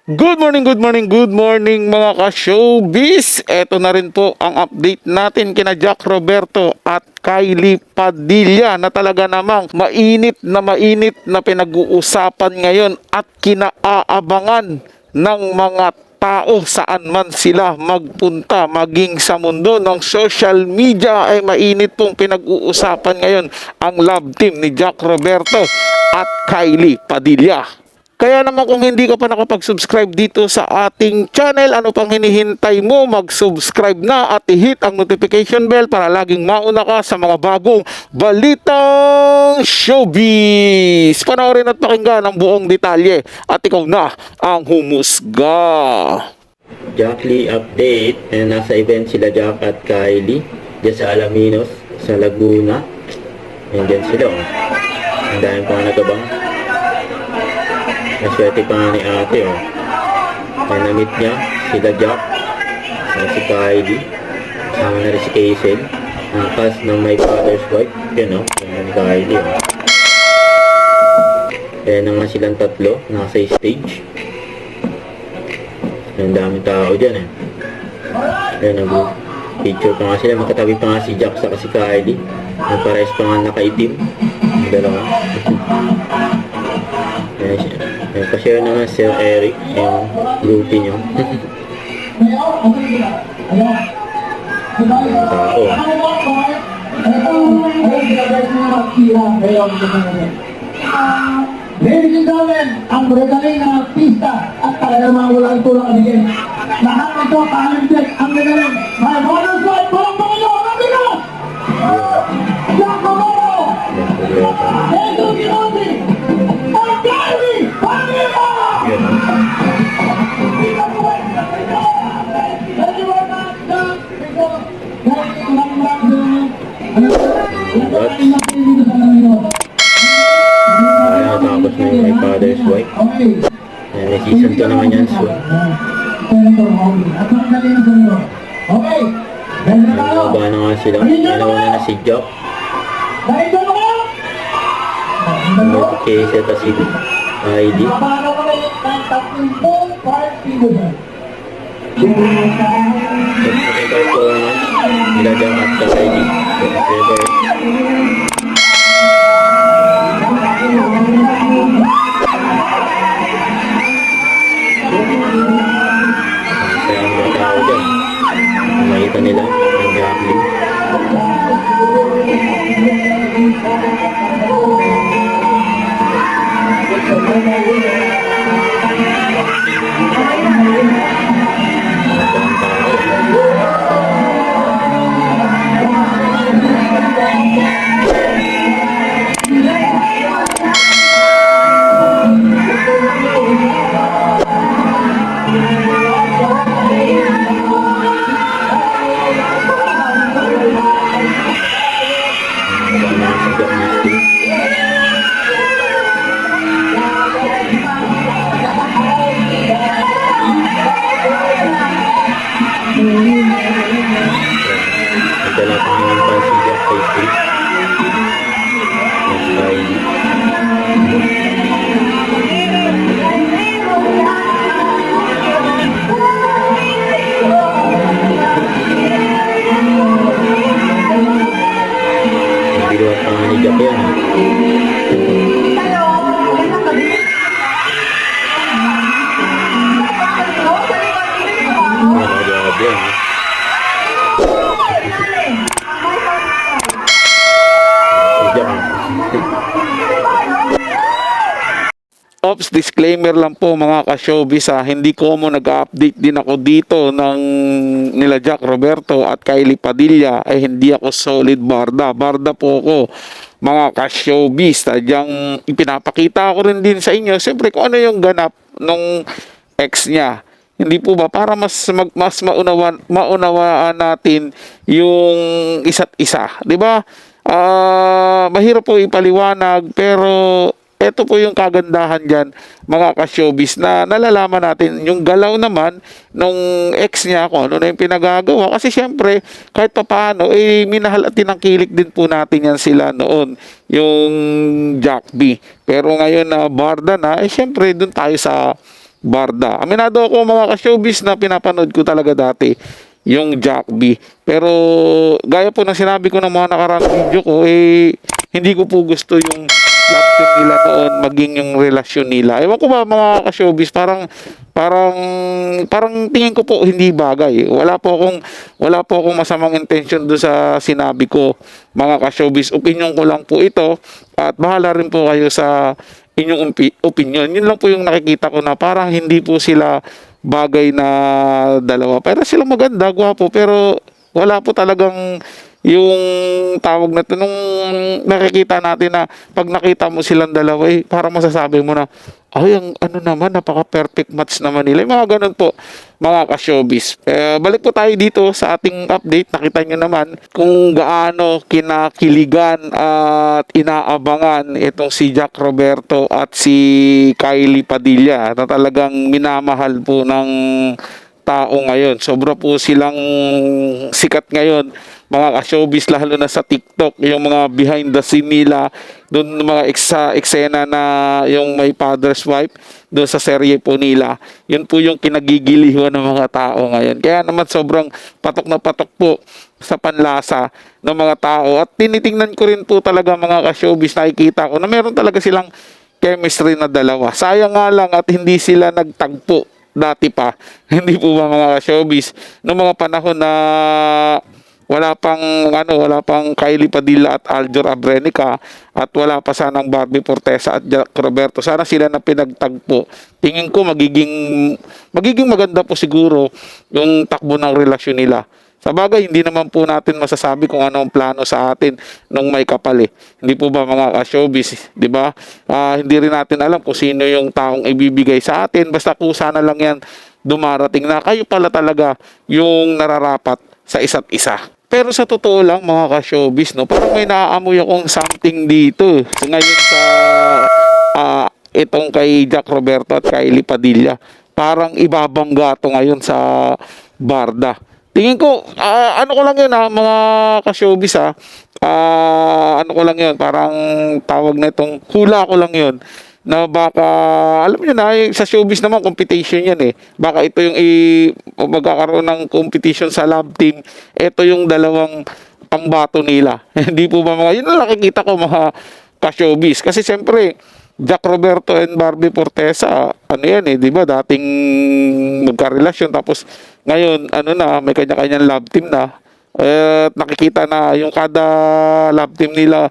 Good morning, good morning, good morning mga ka-showbiz. Ito na rin po ang update natin kina Jack Roberto at Kylie Padilla na talaga namang mainit na pinag-uusapan ngayon at kinaabangan ng mga tao saan man sila magpunta maging sa mundo ng social media ay mainit pong pinag-uusapan ngayon ang love team ni Jack Roberto at Kylie Padilla. Kaya naman kung hindi ka pa nakapag-subscribe dito sa ating channel, ano pang hinihintay mo? Mag-subscribe na at i-hit ang notification bell para laging mauna ka sa mga bagong balitang showbiz. Panoorin at pakinggan ang buong detalye at ikaw na ang humusga. Jackly update. Nasa event sila Jack at Kylie dyan sa Alaminos, sa Laguna. And dyan sila. Ang dahil pa nga nagabang. Naswerte pa nga ni ate. Kaya na-meet niya sila Jack, si Kylie, kasama na rin si Hazel, ang cast ng My Father's Wife. Yan yan ni Kylie. Kaya na nga silang tatlo nasa stage. Ang daming tao dyan Kaya nag-picture pa nga sila. Magkatabi pa nga si Jack sa si Kylie. Ang pares pa nga nakaitim. Ang dalawa. Pa-share na nga Sir Eric yung groupie nyo. Tao. Ladies and gentlemen, ang magaling na artista at talagang mga walang tulang aligin. Lahat ito, pa-alimtek, ang magaling. My Father's Wife, parang Panginoon, ang bigas! Jack Roberto! Edo Girosi! Ang Kylie Padilla! Tapos na yung My Father's Wife. May season 2 naman yan soon. Nababa na nga sila. Nauna na si Jack. May Hazel at si Kylie. Performance nila Jack at Kylie. Kaya ang mga tao dyan, makita nila ang Jacqueline. Nagdala pa nga ng pansin Jack kay Steve. Mas Kylie. Nabiluat pa nga ni Jack yan. Grabe yan. Ops, disclaimer lang po mga ka-showbiz hindi ko mo nag-update din ako dito ng nila Jack Roberto at Kylie Padilla ay hindi ako solid barda. Barda po ako mga ka-showbiz. Tadyang ipinapakita ko rin din sa inyo siyempre kung ano yung ganap nung ex niya. Hindi po ba para mas maunawaan natin yung isa't isa, 'di ba? Mahirap po ipaliwanag pero ito po yung kagandahan dyan, mga ka-showbiz, na nalalaman natin yung galaw naman nung ex niya kung ano na yung pinagagawa. Kasi syempre, kahit papaano, minahal at tinangkilik din po natin yan sila noon, yung Jack B. Pero ngayon na barda na, syempre, dun tayo sa Barda. Aminado ako mga ka-showbiz na pinapanood ko talaga dati yung Jack B. Pero gaya po ng sinabi ko ng mga nakaraang video ko, hindi ko po gusto yung love team nila noon maging yung relasyon nila. Ewan ko ba mga ka-showbiz, parang tingin ko po hindi bagay. Wala po akong masamang intention do sa sinabi ko mga ka-showbiz. Opinion ko lang po ito at bahala rin po kayo sa inyong opinion. Yun lang po yung nakikita ko na parang hindi po sila bagay na dalawa. Pero sila maganda, gwapo, pero wala po talagang yung tawag na to, nung nakikita natin na pag nakita mo silang dalawa, parang masasabi mo na, ay, ang ano naman, napaka-perfect match naman nila. Yung mga ganun po, mga ka-showbiz. Balik po tayo dito sa ating update. Nakita nyo naman kung gaano kinakiligan at inaabangan itong si Jack Roberto at si Kylie Padilla na talagang minamahal po ng tao ngayon. Sobra po silang sikat ngayon, mga ka-showbiz, lalo na sa TikTok, yung mga behind the scene nila, doon mga eksena na yung may father's wife, doon sa serye po nila, yun po yung kinagigilihan ng mga tao ngayon. Kaya naman sobrang patok na patok po sa panlasa ng mga tao. At tinitingnan ko rin po talaga mga ka-showbiz, nakikita ko na meron talaga silang chemistry na dalawa. Sayang nga lang at hindi sila nagtagpo dati pa. Hindi po ba mga ka-showbiz, noong mga panahon na wala pang Kylie Padilla at Aljur Abrenica at wala pa sanang Barbie Fortesa at Jack Roberto. Sana sila na pinagtagpo. Tingin ko magiging maganda po siguro yung takbo ng relasyon nila. Sa bagay, hindi naman po natin masasabi kung ano ang plano sa atin nung may kapal eh. Hindi po ba mga ka-showbiz, di ba? Hindi rin natin alam kung sino yung taong ibibigay sa atin. Basta kusa na lang yan dumarating na kayo pala talaga yung nararapat sa isa't isa. Pero sa totoo lang mga ka-showbiz, no, parang may naaamoy akong something dito. So, ngayon sa itong kay Jack Roberto at Kylie Padilla, parang ibabangga to ngayon sa Barda. Tingin ko, ano ko lang yun mga ka-showbiz ano ko lang yun, parang tawag na itong hula ko lang yun, na baka, alam nyo na, sa showbiz naman, competition yan eh. Baka ito yung magkakaroon ng competition sa love team. Ito yung dalawang pambato nila. Hindi po ba yun ang nakikita ko mga ka-showbiz. Kasi siyempre, Jack Roberto and Barbie Fortesa, ano yan eh, di ba? Dating magkarelasyon, tapos ngayon, may kanya-kanyang love team na. Nakikita na yung kada love team nila,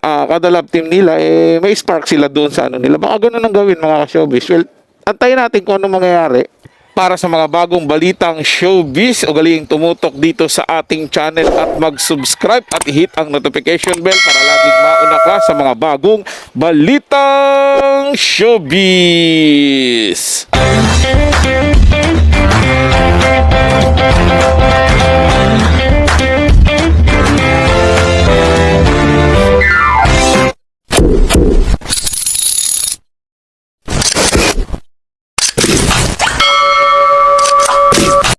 kada love team nila, may spark sila doon sa nila. Baka ganun ang gawin mga ka-showbiz. Well, antayin natin kung ano mangyayari. Para sa mga bagong balitang showbiz, ugaliing tumutok dito sa ating channel at mag-subscribe at i-hit ang notification bell para laging mauna ka sa mga bagong balitang showbiz.